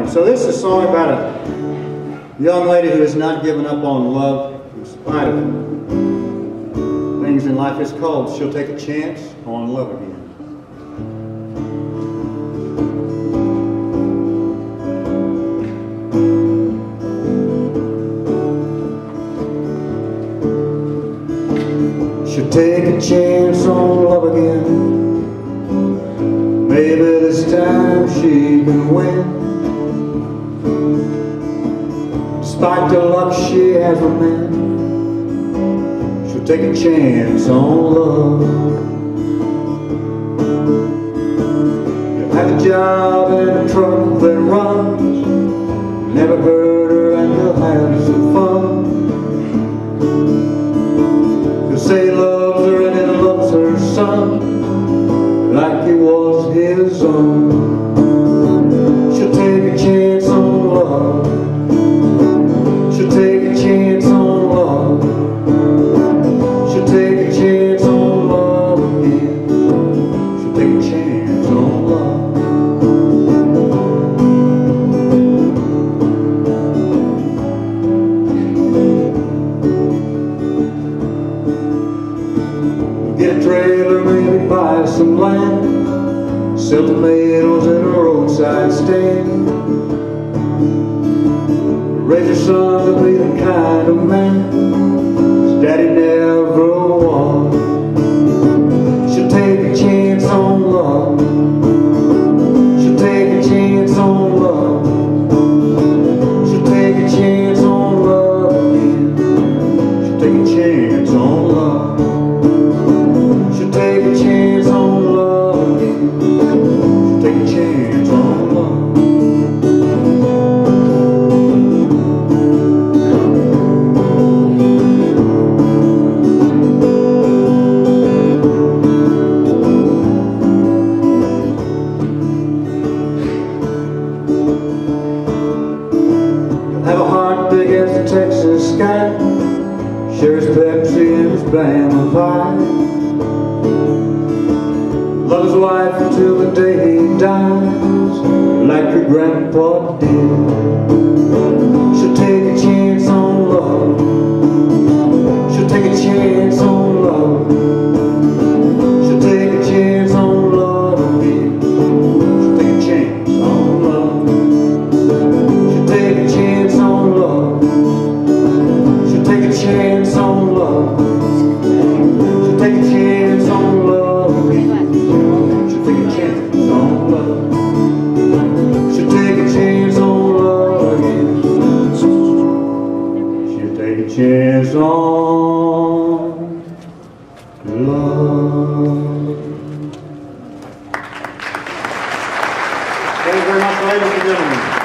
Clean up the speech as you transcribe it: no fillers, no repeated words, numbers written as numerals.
morning. So this is a song about a young lady who has not given up on love in spite of things in life. It's called She'll Take a Chance on Love Again. She'll take a chance on love again. Maybe this time she can win. Despite the luck she has with men, she'll take a chance on love. You'll have a job and a truck that runs, never hurt her and you'll have some fun. You'll say he loves her and he loves her son like he was his own. She'll take a chance on love. She'll take a chance on love. She'll take a chance on love again. She'll take a chance on love. Get a trailer, maybe buy some land, sell tomatoes at a roadside stand. Raise your son to be the kind of man his daddy never was. She'll take a chance on love. She'll take a chance on love. She'll take a chance on love again. She'll take a chance on love. She'll take a chance on love again. She'll take a chance on love. Have a heart big as the Texas sky, shares Pepsi and his Bama pie. Love his wife until the day he dies, like your grandpa did. She'll take a chance on love. She'll take a chance on love. She'll take a chance on love again. She'll take a chance on love. She'll take a chance on love. She'll take a chance on love. She'll take a chance on love again. She'll take a chance on love. She'll take a chance on love again. She'll take a chance on love. Thank you very much, ladies and gentlemen.